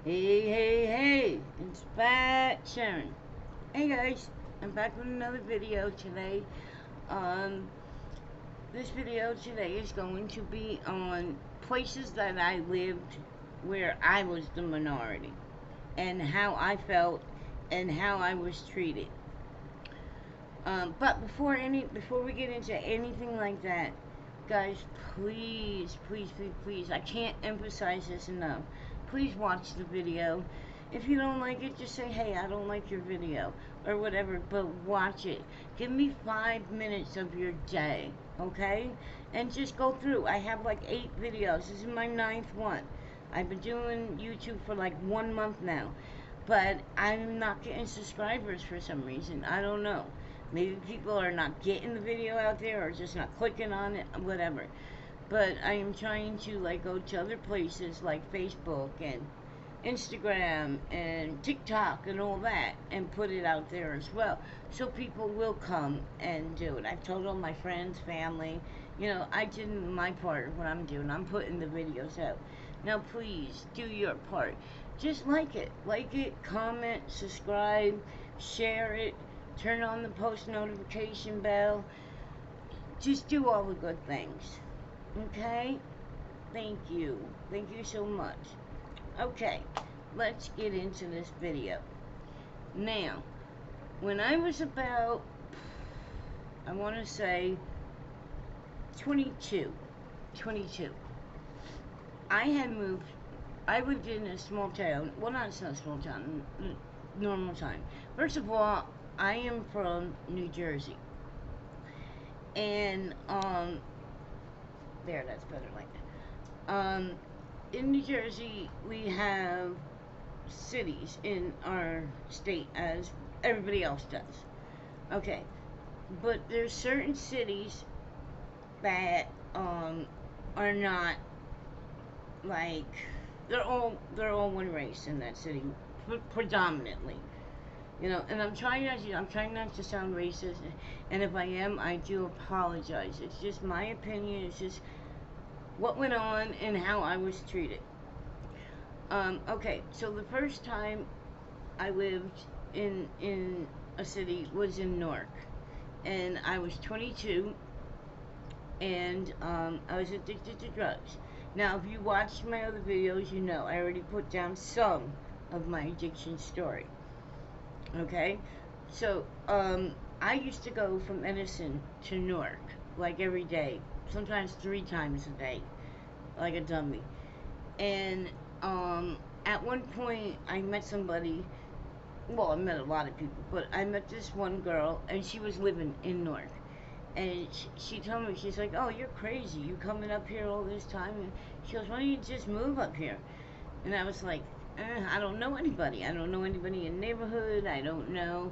Hey, it's back, Sharon. Hey guys, I'm back with another video today. Um, this video today is going to be on places that I lived where I was the minority and how I felt and how I was treated. But before we get into anything like that, guys, please, I can't emphasize this enough. Please watch the video. If you don't like it, just say, hey, I don't like your video, or whatever, but watch it. Give me 5 minutes of your day, okay? And just go through. I have like 8 videos. This is my 9th one. I've been doing YouTube for like 1 month now, but I'm not getting subscribers for some reason. I don't know. Maybe people are not getting the video out there or just not clicking on it, whatever. But I am trying to like go to other places like Facebook and Instagram and TikTok and all that and put it out there as well. So people will come and do it. I've told all my friends, family, I did my part of what I'm doing. I'm putting the videos out. Now please do your part. Just like it, comment, subscribe, share it, turn on the post notification bell. Just do all the good things. Okay? Thank you. Thank you so much. Okay, let's get into this video. Now, when I was about, I want to say 22, I had moved, I lived in a small town, well not a small town, normal town. First of all, I am from New Jersey. And, there, that's better like that. In New Jersey, we have cities in our state as everybody else does. Okay, but there's certain cities that are not like they're all one race in that city predominantly. And I'm trying not to sound racist, and if I am, I do apologize. It's just my opinion. It's just what went on and how I was treated. Okay, so the first time I lived in a city was in Newark, and I was 22, and I was addicted to drugs. Now, if you watched my other videos, you know I already put down some of my addiction story. Okay, so I used to go from Edison to Newark like every day, sometimes 3 times a day, like a dummy. And at one point I met somebody. Well, I met a lot of people, but I met this one girl, and she was living in Newark. And she told me, she's like, oh, you're crazy. You coming up here all this time? And she goes, why don't you just move up here? And I was like, I don't know anybody. I don't know anybody in the neighborhood. I don't know,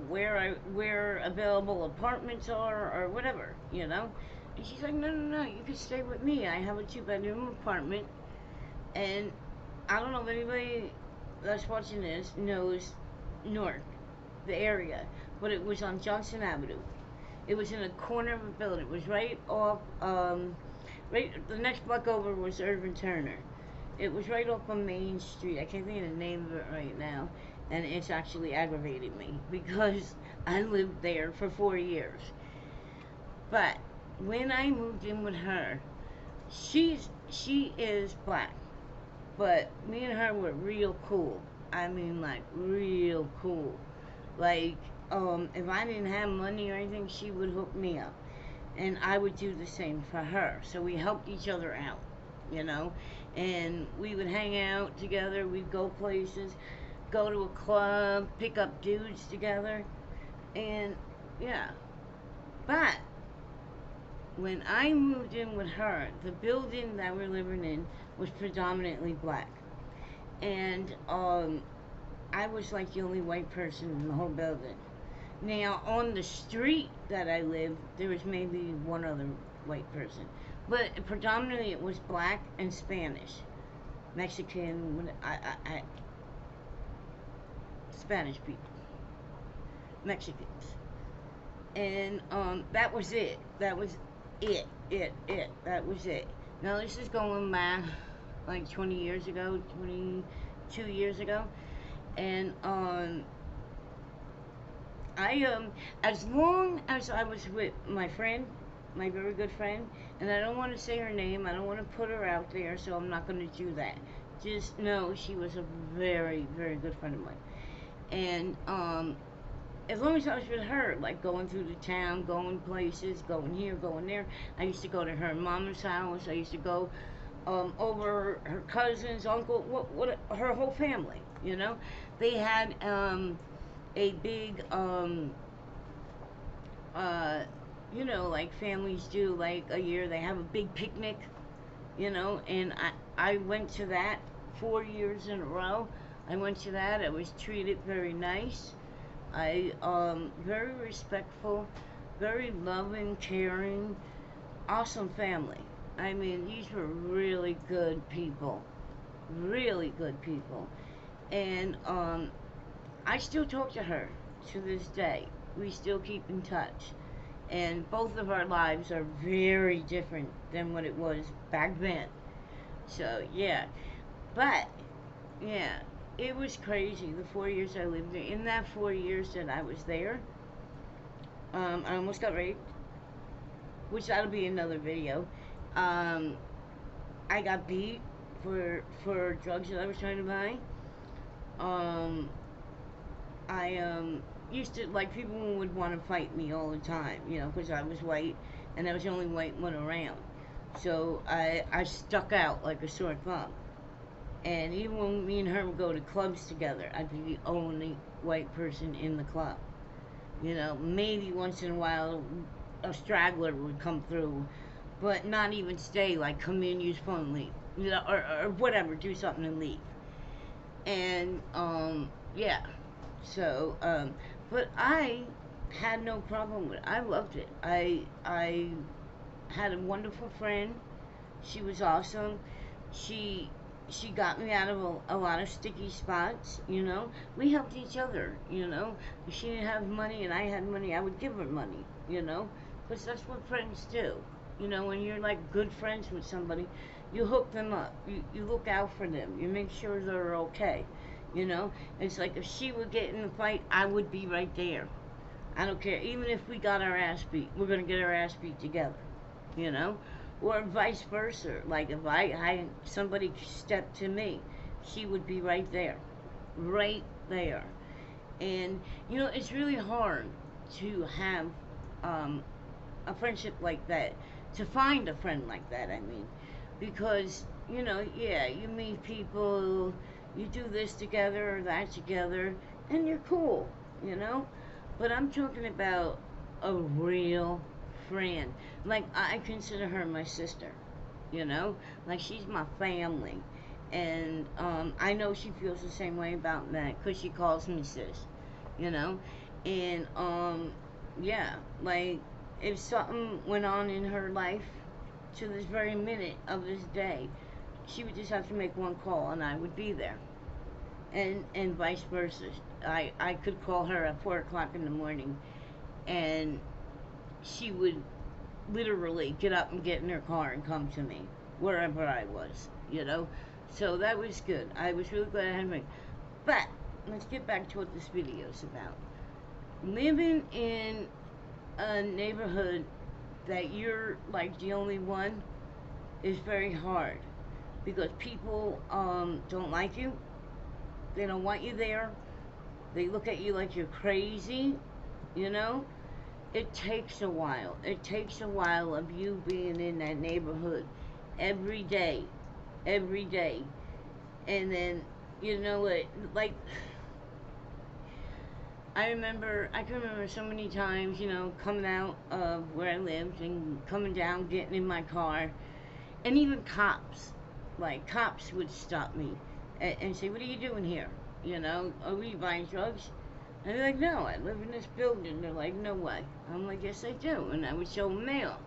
where available apartments are or whatever, And she's like, no, you can stay with me. I have a 2-bedroom apartment. And I don't know if anybody that's watching this knows Newark, the area, but it was on Johnson Avenue. It was in a corner of a building. It was right off, right, the next block over was Irvin Turner. It was right off on Main Street. I can't think of the name of it right now. And it's actually aggravated me because I lived there for 4 years. But when I moved in with her, she is black. But me and her were real cool. I mean, like, real cool. Like, if I didn't have money or anything, she would hook me up. And I would do the same for her. So we helped each other out, And we would hang out together. We'd go places, go to a club, pick up dudes together. And, yeah. But when I moved in with her, the building that we're living in was predominantly black. And I was like the only white person in the whole building. Now, on the street that I lived, there was maybe one other white person. But predominantly it was black and Spanish. Mexican, Spanish people. Mexicans. And that was it. That was it. That was it. Now this is going back like 20 years ago, 22 years ago. And I as long as I was with my friend, my very good friend, and I don't want to say her name, I don't want to put her out there, so I'm not going to do that. Just know she was a very, very good friend of mine. And as long as I was with her, like going through the town, going places, going here, going there. I used to go to her mama's house. I used to go over her cousins, uncle, what her whole family. You know, they had a big uh, you know, like families do, like a year they have a big picnic. You know, and I went to that 4 years in a row. I went to that. I was treated very nice. I very respectful, very loving, caring, awesome family. I mean, these were really good people, really good people, and I still talk to her to this day. We still keep in touch, and both of our lives are very different than what it was back then. So yeah, but yeah, it was crazy. The 4 years I lived there. In that 4 years that I was there, I almost got raped, which that'll be another video. Um, I got beat for drugs that I was trying to buy. Um, I used to like people would want to fight me all the time, you know, because I was white and I was the only white one around. So I stuck out like a sore thumb. And even when me and her would go to clubs together, I'd be the only white person in the club. You know, maybe once in a while a straggler would come through, but not even stay, like come in, use phone, leave. You know, or whatever, do something and leave. And, yeah. So, but I had no problem with it. I loved it. I had a wonderful friend. She was awesome. She she got me out of a lot of sticky spots, you know. We helped each other, you know. If she didn't have money and I had money, I would give her money, you know. Because that's what friends do. You know, when you're like good friends with somebody, you hook them up. You look out for them. You make sure they're okay. You know, it's like if she would get in a fight, I would be right there. I don't care. Even if we got our ass beat, we're gonna get our ass beat together. You know, or vice versa. Like if I somebody stepped to me, she would be right there, right there. And you know, it's really hard to have um, a friendship like that, to find a friend like that. I mean, because you know, yeah, you meet people, you do this together or that together, and you're cool, you know. But I'm talking about a real friend. Like I consider her my sister, you know. Like she's my family, and I know she feels the same way about that because she calls me sis, you know. And yeah, like if something went on in her life to this very minute of this day, she would just have to make one call and I would be there. And vice versa. I could call her at 4 o'clock in the morning and she would literally get up and get in her car and come to me wherever I was, you know. So that was good. I was really glad I had my. But let's get back to what this video is about. Living in a neighborhood that you're like the only one is very hard because people don't like you. They don't want you there. They look at you like you're crazy, you know. It takes a while. It takes a while of you being in that neighborhood every day, every day. And then, you know what, like, I can remember so many times, you know, coming out of where I lived and coming down, getting in my car, and even cops, like, cops would stop me and say, what are you doing here? You know, are you buying drugs? And they're like, no, I live in this building. They're like, no way. I'm like, yes, I do. And I would show them mail.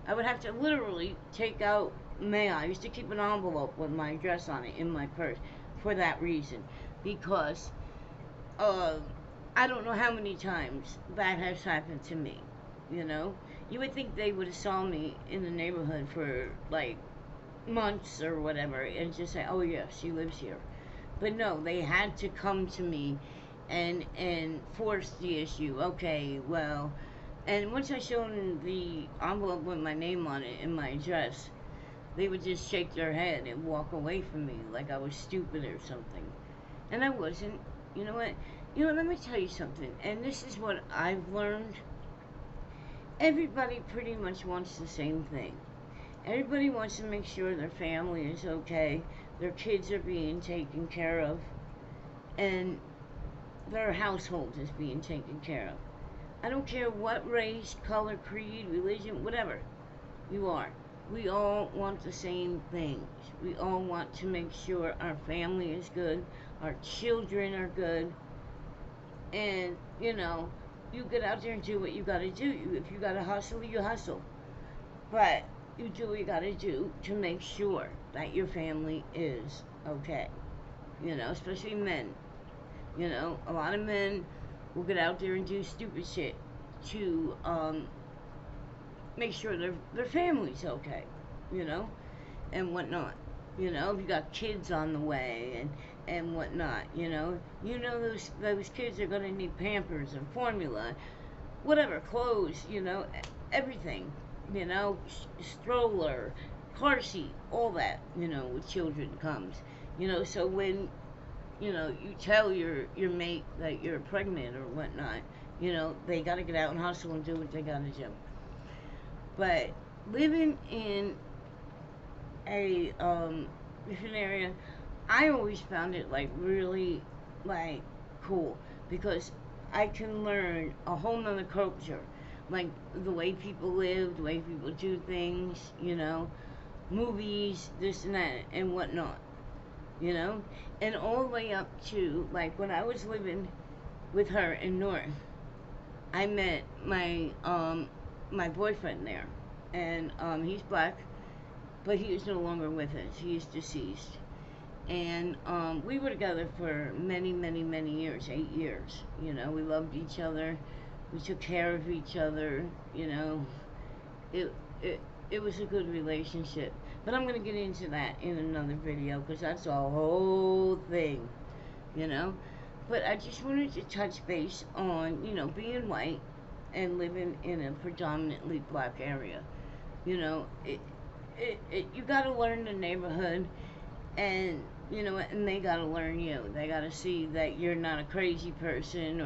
I would have to literally take out mail. I used to keep an envelope with my address on it in my purse for that reason. Because uh, I don't know how many times that has happened to me, you know? You would think they would have saw me in the neighborhood for, like, months or whatever and just say, oh yeah, she lives here. But no, they had to come to me and force the issue. Okay, well, and once I showed them the envelope with my name on it and my address, they would just shake their head and walk away from me like I was stupid or something. And I wasn't. You know what? You know, let me tell you something. And this is what I've learned. Everybody pretty much wants the same thing. Everybody wants to make sure their family is okay, their kids are being taken care of, and their household is being taken care of. I don't care what race, color, creed, religion, whatever you are. We all want the same things. We all want to make sure our family is good, our children are good, and, you know, you get out there and do what you gotta do. If you gotta hustle, you hustle. But you do what you gotta do to make sure that your family is okay. You know, especially men. You know, a lot of men will get out there and do stupid shit to make sure their family's okay. You know, and whatnot. You know, if you got kids on the way and whatnot. You know those kids are gonna need Pampers and formula, whatever, clothes. You know, everything. You know, stroller, car seat, all that. You know, with children comes. You know, so when you tell your mate that you're pregnant or whatnot, they got to get out and hustle and do what they got to do. But living in a different area, I always found it like really like cool because I can learn a whole nother culture, like the way people live, the way people do things, movies, this and that and whatnot, and all the way up to like when I was living with her in Newerk, I met my boyfriend there, and he's black, but he is no longer with us. He is deceased, and we were together for many, many, many years, 8 years. We loved each other, we took care of each other. It it it was a good relationship. But I'm gonna get into that in another video because that's a whole thing, you know. But I just wanted to touch base on, being white and living in a predominantly black area. You gotta learn the neighborhood, and and they gotta learn you. They gotta see that you're not a crazy person,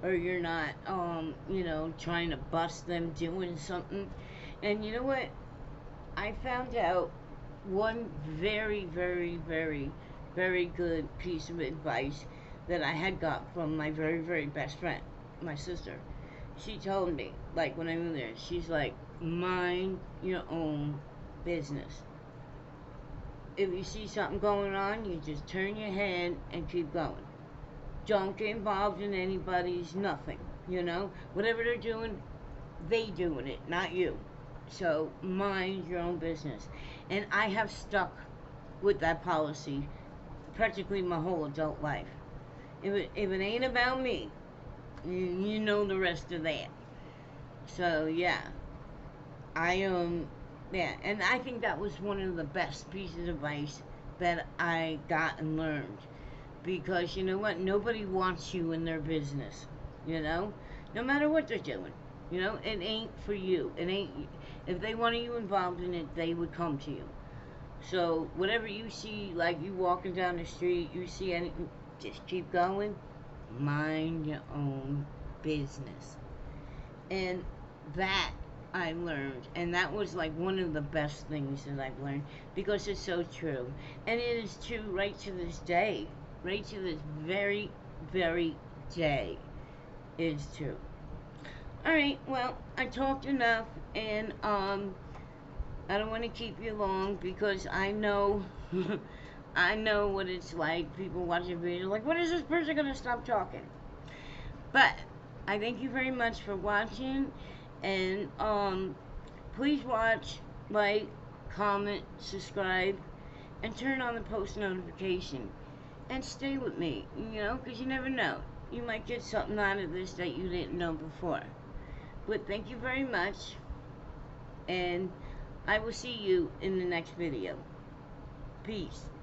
or you're not, trying to bust them doing something. And you know what? I found out one very, very, very, very good piece of advice that I had got from my very, very best friend, my sister. She told me, like when I moved there, she's like, mind your own business. If you see something going on, you just turn your head and keep going. Don't get involved in anybody's nothing, Whatever they're doing, they doing it, not you. So mind your own business. And I have stuck with that policy practically my whole adult life. If it ain't about me, you know the rest of that. So yeah, yeah, and I think that was one of the best pieces of advice that I got and learned. Because you know what? Nobody wants you in their business, no matter what they're doing. It ain't for you. It ain't. If they wanted you involved in it, they would come to you. So whatever you see, like you walking down the street, you see anything, just keep going. Mind your own business. And that I learned, and that was like one of the best things that I've learned, because it's so true. And it is true right to this day. Right to this very, very day. It's true. Alright, well, I talked enough, and I don't want to keep you long because I know I know what it's like. People watch a video like, when is this person gonna stop talking? But I thank you very much for watching, and please watch, like, comment, subscribe, and turn on the post notification, and stay with me, because you never know. You might get something out of this that you didn't know before. But thank you very much, and I will see you in the next video. peace.